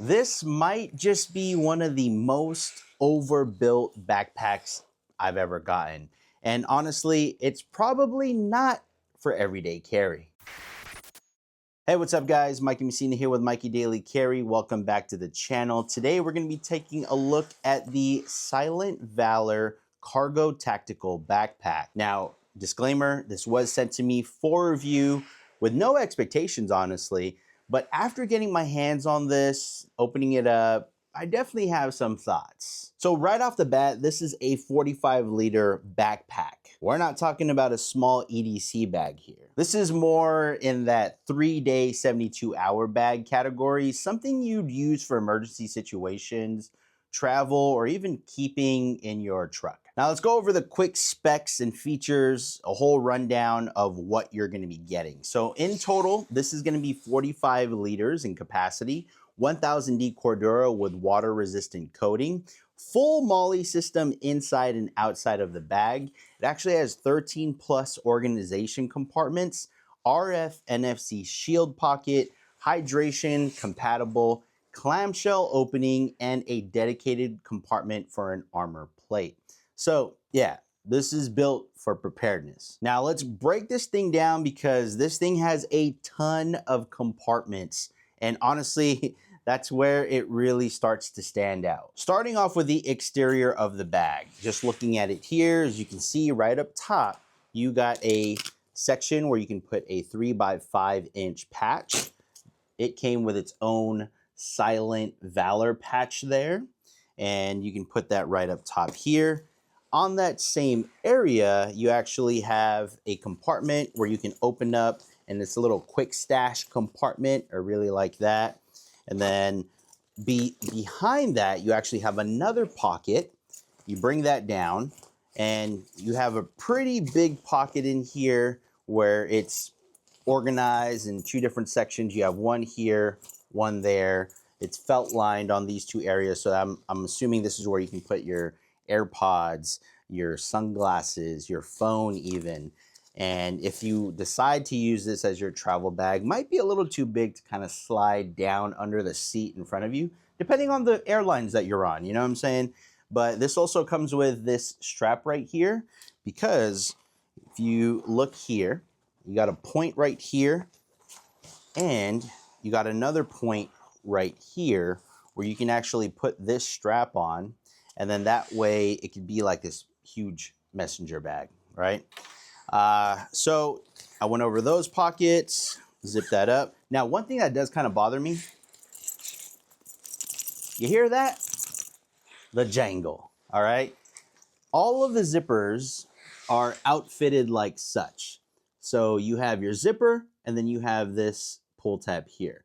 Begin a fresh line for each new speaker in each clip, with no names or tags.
This might just be one of the most overbuilt backpacks I've ever gotten. And honestly, it's probably not for everyday carry. Hey, what's up guys? Mikey Messina here with Mikey Daily Carry. Welcome back to the channel. Today we're going to be taking a look at the Silent Valor Cargo Tactical Backpack. Now, disclaimer, this was sent to me for review with no expectations, honestly. But after getting my hands on this, opening it up, I definitely have some thoughts. So right off the bat, this is a 45-liter backpack. We're not talking about a small EDC bag here. This is more in that 3-day, 72-hour bag category, something you'd use for emergency situations, travel, or even keeping in your truck. Now let's go over the quick specs and features, a whole rundown of what you're going to be getting. So in total, this is going to be 45 liters in capacity, 1000D Cordura with water resistant coating, full MOLLE system inside and outside of the bag. It actually has 13 plus organization compartments, RF NFC Shielded Pocket, hydration compatible, clamshell opening, and a dedicated compartment for an armor plate. So yeah, this is built for preparedness. Now let's break this thing down because this thing has a ton of compartments, and honestly, that's where it really starts to stand out. Starting off with the exterior of the bag, just looking at it here, as you can see right up top, you got a section where you can put a 3x5 inch patch. It came with its own Silent Valor patch there, and you can put that right up top here. On that same area, you actually have a compartment where you can open up, and it's a little quick stash compartment. I really like that. And then behind that, you actually have another pocket. You bring that down, and you have a pretty big pocket in here where it's organized in two different sections. You have one here, one there. It's felt lined on these two areas, so I'm assuming this is where you can put your AirPods, your sunglasses, your phone even. And if you decide to use this as your travel bag, might be a little too big to kind of slide down under the seat in front of you, depending on the airlines that you're on, you know what I'm saying? But this also comes with this strap right here, because if you look here, you got a point right here, and you got another point right here where you can actually put this strap on, and then that way it could be like this huge messenger bag, right? So I went over those pockets, zip that up. Now, one thing that does kind of bother me, you hear that? The jangle, all right? All of the zippers are outfitted like such. So you have your zipper, and then you have this pull tab here.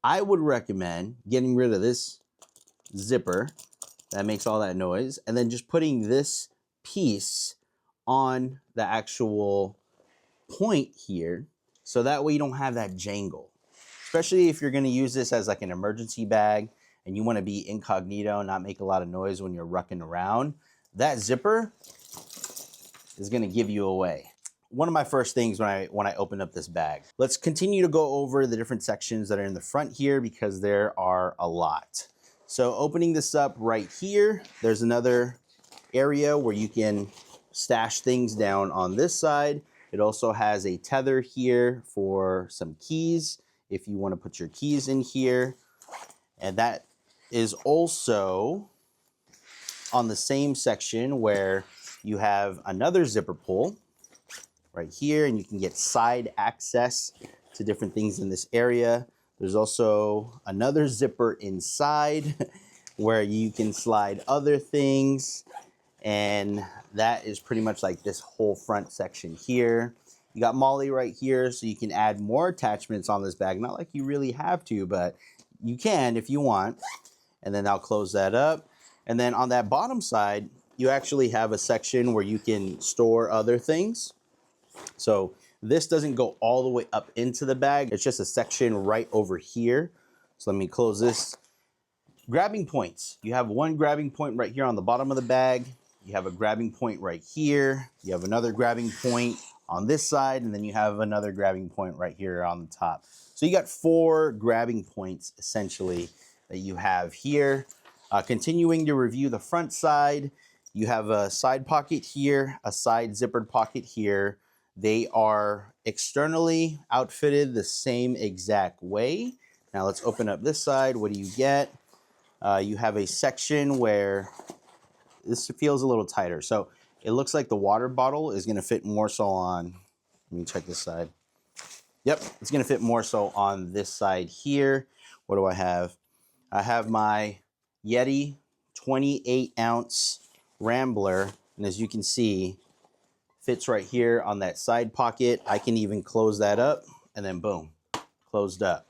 I would recommend getting rid of this zipper that makes all that noise, and then just putting this piece on the actual point here, so that way you don't have that jangle. Especially if you're going to use this as like an emergency bag and you want to be incognito, not make a lot of noise when you're rucking around, that zipper is going to give you away. One of my first things when I open up this bag. Let's continue to go over the different sections that are in the front here, because there are a lot. So opening this up right here, there's another area where you can stash things down on this side. It also has a tether here for some keys if you want to put your keys in here. And that is also on the same section where you have another zipper pull right here, and you can get side access to different things in this area. There's also another zipper inside where you can slide other things, and that is pretty much like this whole front section here. You got MOLLE right here, so you can add more attachments on this bag. Not like you really have to, but you can if you want. And then I'll close that up. And then on that bottom side, you actually have a section where you can store other things. So this doesn't go all the way up into the bag. It's just a section right over here. So let me close this. Grabbing points. You have one grabbing point right here on the bottom of the bag. You have a grabbing point right here. You have another grabbing point on this side, and then you have another grabbing point right here on the top. So you got 4 grabbing points essentially that you have here. Continuing to review the front side, you have a side pocket here, a side zippered pocket here. They are externally outfitted the same exact way. Now let's open up this side. What do you get? You have a section where this feels a little tighter. So it looks like the water bottle is gonna fit more so on, let me check this side. Yep, it's gonna fit more so on this side here. What do I have? I have my Yeti 28 ounce Rambler, and as you can see, fits right here on that side pocket. I can even close that up and then boom, closed up.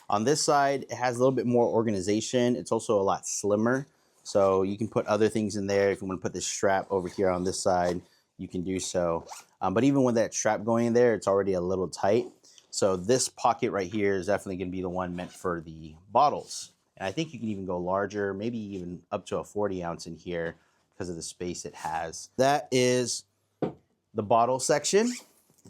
On this side, it has a little bit more organization. It's also a lot slimmer. So you can put other things in there. If you want to put this strap over here on this side, you can do so. But even with that strap going in there, it's already a little tight. So this pocket right here is definitely going to be the one meant for the bottles. And I think you can even go larger, maybe even up to a 40 ounce in here because of the space it has. That is the bottle section.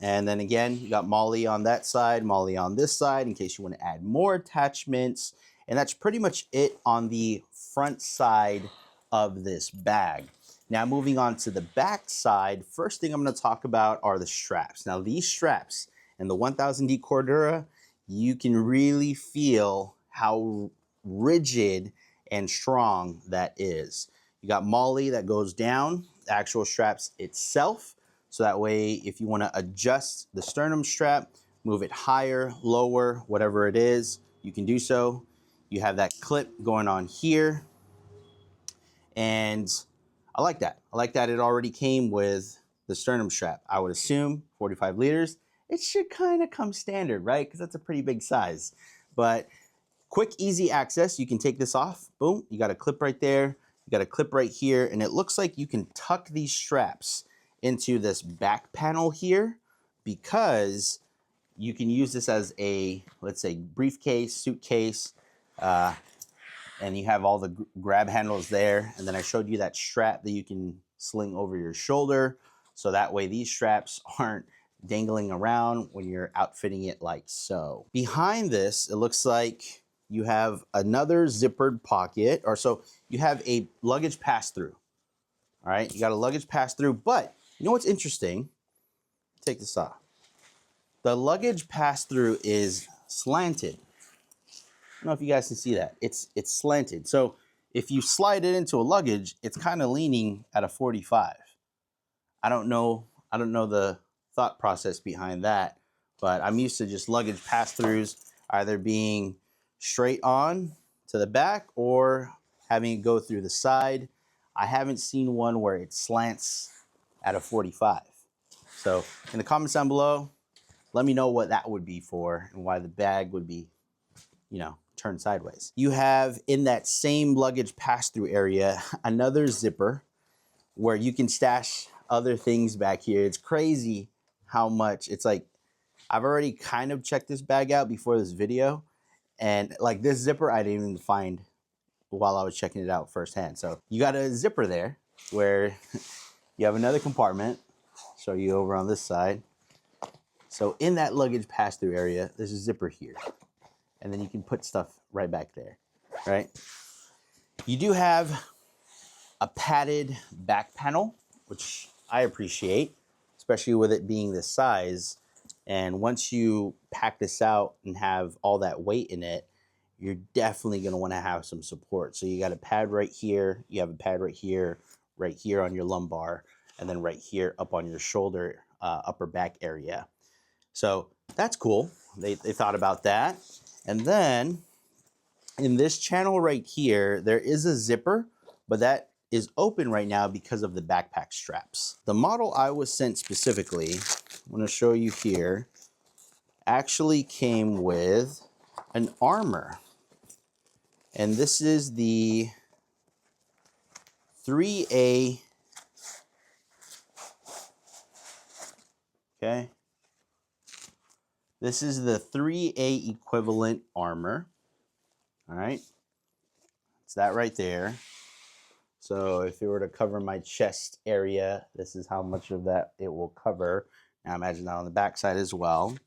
And then again, you got MOLLE on that side, MOLLE on this side in case you want to add more attachments. And that's pretty much it on the front side of this bag. Now moving on to the back side, first thing I'm going to talk about are the straps. Now these straps and the 1000D Cordura, you can really feel how rigid and strong that is. You got MOLLE that goes down, the actual straps itself. So that way, if you want to adjust the sternum strap, move it higher, lower, whatever it is, you can do so. You have that clip going on here. And I like that. I like that it already came with the sternum strap. I would assume 45 liters. It should kind of come standard, right? Because that's a pretty big size. But quick, easy access. You can take this off. Boom. You got a clip right there. You got a clip right here. And it looks like you can tuck these straps into this back panel here because you can use this as a, let's say, briefcase, suitcase, and you have all the grab handles there. And then I showed you that strap that you can sling over your shoulder. So that way these straps aren't dangling around when you're outfitting it like so. Behind this, it looks like you have another zippered pocket, or so you have a luggage pass-through. All right, you got a luggage pass-through, but you know what's interesting? Take this off. The luggage pass-through is slanted. I don't know if you guys can see that. It's slanted. So if you slide it into a luggage, it's kind of leaning at a 45. I don't know the thought process behind that, but I'm used to just luggage pass-throughs either being straight on to the back or having it go through the side. I haven't seen one where it slants at a 45. So in the comments down below, let me know what that would be for and why the bag would be, you know, turned sideways. You have in that same luggage pass-through area, another zipper where you can stash other things back here. It's crazy how much, it's like, I've already kind of checked this bag out before this video. And like this zipper, I didn't even find while I was checking it out firsthand. So you got a zipper there where you have another compartment. Show you over on this side. So in that luggage pass-through area, there's a zipper here. And then you can put stuff right back there, right? You do have a padded back panel, which I appreciate, especially with it being this size. And once you pack this out and have all that weight in it, you're definitely going to want to have some support. So you got a pad right here, you have a pad right here on your lumbar, and then right here up on your shoulder, upper back area. So that's cool. They thought about that. And then in this channel right here, there is a zipper, but that is open right now because of the backpack straps. The model I was sent specifically, I'm going to show you here, actually came with an armor. And this is the 3A, okay? This is the 3A equivalent armor, all right? It's that right there. So if it were to cover my chest area, this is how much of that it will cover. Now imagine that on the back side as well.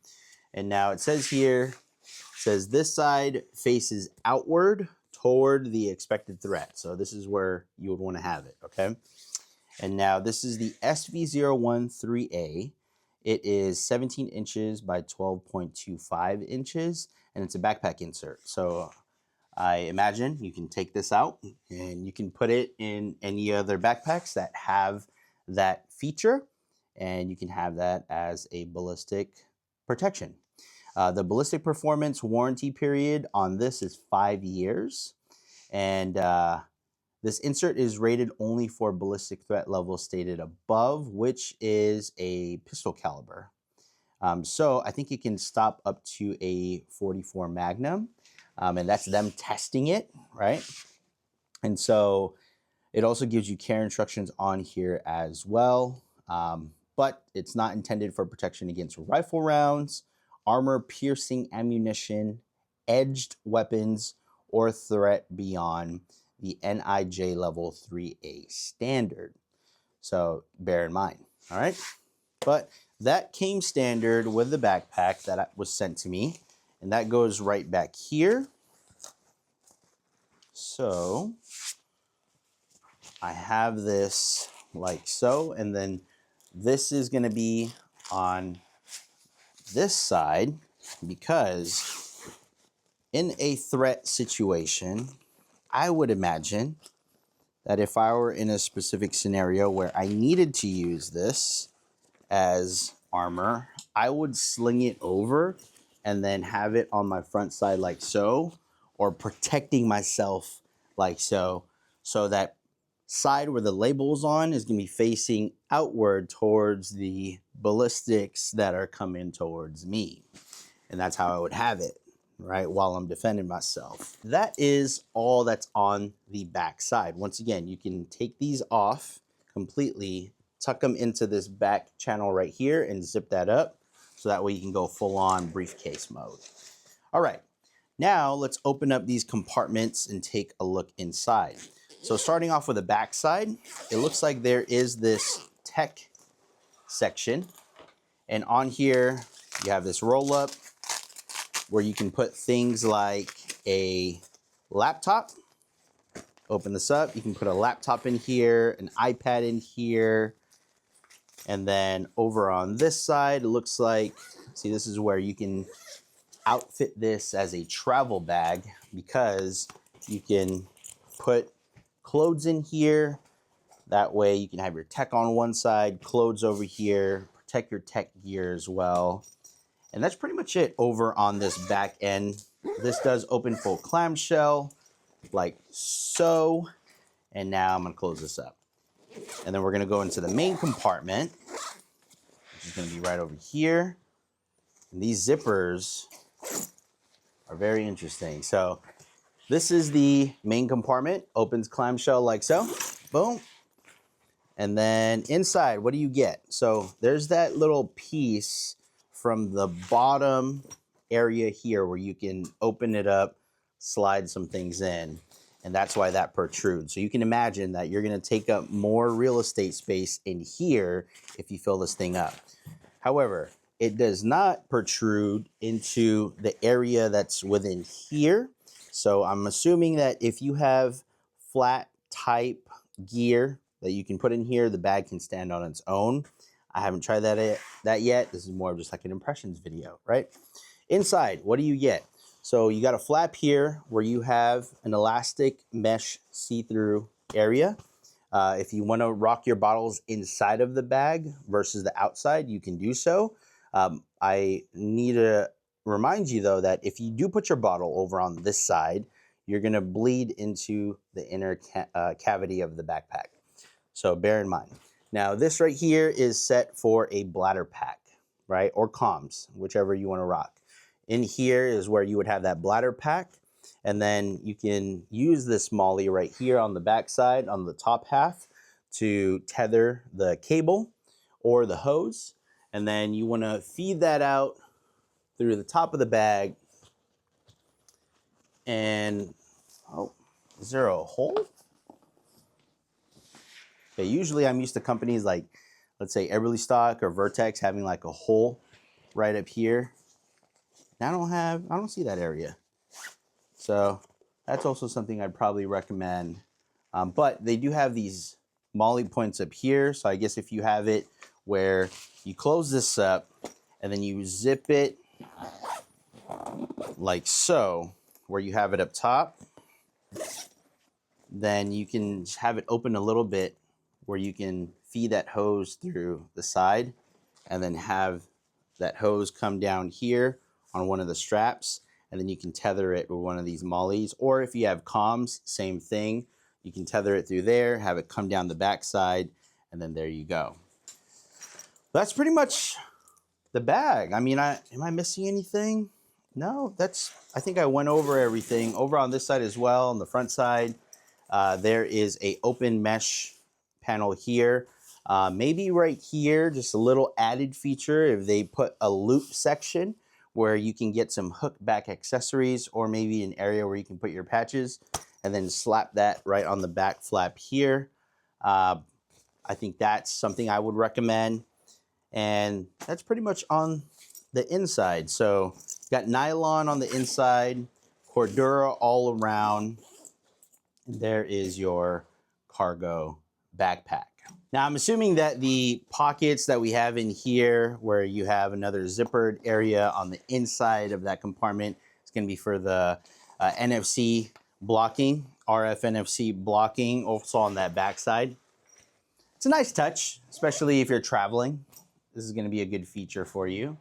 And now it says here, it says this side faces outward toward the expected threat. So this is where you would want to have it, okay? And now this is the SV013A. It is 17 inches by 12.25 inches, and it's a backpack insert. So I imagine you can take this out and you can put it in any other backpacks that have that feature, and you can have that as a ballistic protection. The ballistic performance warranty period on this is 5 years, and this insert is rated only for ballistic threat level stated above, which is a pistol caliber. So I think it can stop up to a 44 Magnum, and that's them testing it, right? And so it also gives you care instructions on here as well, but it's not intended for protection against rifle rounds, armor-piercing ammunition, edged weapons, or threat beyond the NIJ Level 3A standard. So bear in mind, all right? But that came standard with the backpack that was sent to me, and that goes right back here. So I have this like so, and then this is going to be on this side, because in a threat situation, I would imagine that if I were in a specific scenario where I needed to use this as armor, I would sling it over and then have it on my front side like so, or protecting myself like so, so that side where the label's on is going to be facing outward towards the ballistics that are coming towards me. And that's how I would have it, right, while I'm defending myself. That is all that's on the back side. Once again, you can take these off completely, tuck them into this back channel right here and zip that up, so that way you can go full on briefcase mode. All right, now let's open up these compartments and take a look inside. So starting off with the back side, it looks like there is this tech section, and on here you have this roll up where you can put things like a laptop. Open this up, you can put a laptop in here, an iPad in here, and then over on this side, it looks like, see, this is where you can outfit this as a travel bag, because you can put clothes in here. That way you can have your tech on one side, clothes over here, protect your tech gear as well. And that's pretty much it over on this back end. This does open full clamshell, like so. And now I'm gonna close this up. And then we're gonna go into the main compartment, which is gonna be right over here. And these zippers are very interesting. So this is the main compartment, opens clamshell like so, boom. And then inside, what do you get? So there's that little piece from the bottom area here where you can open it up, slide some things in, and that's why that protrudes. So you can imagine that you're gonna take up more real estate space in here if you fill this thing up. However, it does not protrude into the area that's within here. So I'm assuming that if you have flat type gear that you can put in here, the bag can stand on its own. I haven't tried that yet. This is more of just like an impressions video, right? Inside, what do you get? So you got a flap here where you have an elastic mesh see-through area. If you want to rock your bottles inside of the bag versus the outside, you can do so. I need to remind you though that if you do put your bottle over on this side, you're going to bleed into the inner cavity of the backpack. So bear in mind. Now this right here is set for a bladder pack, right? Or comms, whichever you want to rock. In here is where you would have that bladder pack. And then you can use this MOLLE right here on the back side, on the top half, to tether the cable or the hose. And then you want to feed that out through the top of the bag. And, oh, is there a hole? Okay, usually I'm used to companies like, let's say Everly Stock or Vertex having like a hole right up here. And I don't see that area. So That's also something I'd probably recommend. But they do have these MOLLE points up here. So I guess if you have it where you close this up and then you zip it like so, where you have it up top, then you can have it open a little bit where you can feed that hose through the side and then have that hose come down here on one of the straps, and then you can tether it with one of these mollies. Or if you have comms, same thing. You can tether it through there, have it come down the back side, and then there you go. That's pretty much the bag. I mean, am I missing anything? No, I think I went over everything. Over on this side as well, on the front side, there is a open mesh panel here. Maybe right here, just a little added feature if they put a loop section where you can get some hook back accessories, or maybe an area where you can put your patches and then slap that right on the back flap here. I think that's something I would recommend. And that's pretty much on the inside. So got nylon on the inside, Cordura all around. And there is your cargo backpack. Now I'm assuming that the pockets that we have in here, where you have another zippered area on the inside of that compartment, is going to be for the NFC blocking, RF NFC blocking, also on that backside. It's a nice touch, especially if you're traveling. This is going to be a good feature for you.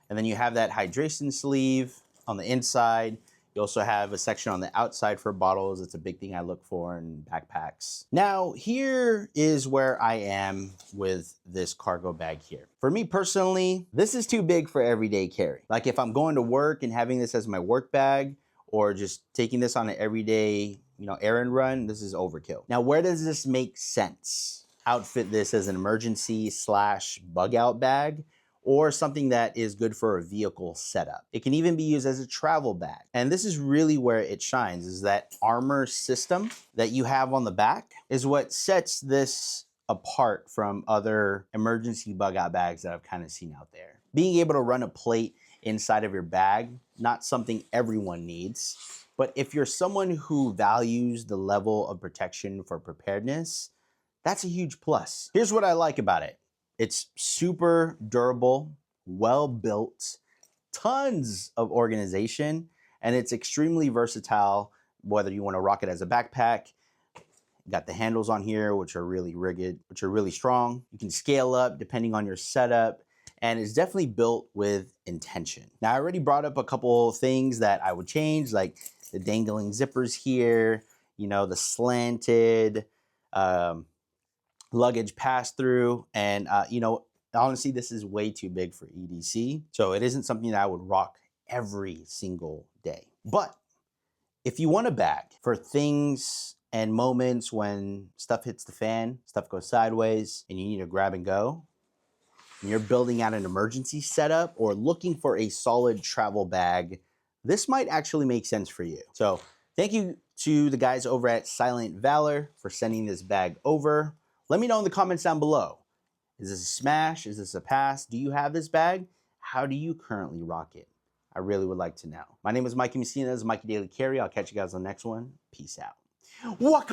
And then you have that hydration sleeve on the inside. You also have a section on the outside for bottles. It's a big thing I look for in backpacks. Now, here is where I am with this cargo bag here. For me personally, this is too big for everyday carry. Like if I'm going to work and having this as my work bag, or just taking this on an everyday, errand run, this is overkill. Now, where does this make sense? Outfit this as an emergency / bug out bag, or something that is good for a vehicle setup. It can even be used as a travel bag. And this is really where it shines, is that armor system that you have on the back is what sets this apart from other emergency bug out bags that I've kind of seen out there. Being able to run a plate inside of your bag, not something everyone needs, but if you're someone who values the level of protection for preparedness, that's a huge plus. Here's what I like about it. It's super durable, well built, tons of organization, and it's extremely versatile, whether you want to rock it as a backpack. You got the handles on here, which are really rigged, which are really strong. You can scale up depending on your setup, and it's definitely built with intention. Now, I already brought up a couple things that I would change, like the dangling zippers here, the slanted, luggage pass through, and honestly, this is way too big for EDC, so it isn't something that I would rock every single day. But if you want a bag for things and moments when stuff hits the fan, stuff goes sideways, and you need to grab and go, and you're building out an emergency setup or looking for a solid travel bag, this might actually make sense for you. So thank you to the guys over at Silent Valor for sending this bag over. Let me know in the comments down below. Is this a smash? Is this a pass? Do you have this bag? How do you currently rock it? I really would like to know. My name is Mikey Messina. This is Mikey Daily Carry. I'll catch you guys on the next one. Peace out. Walk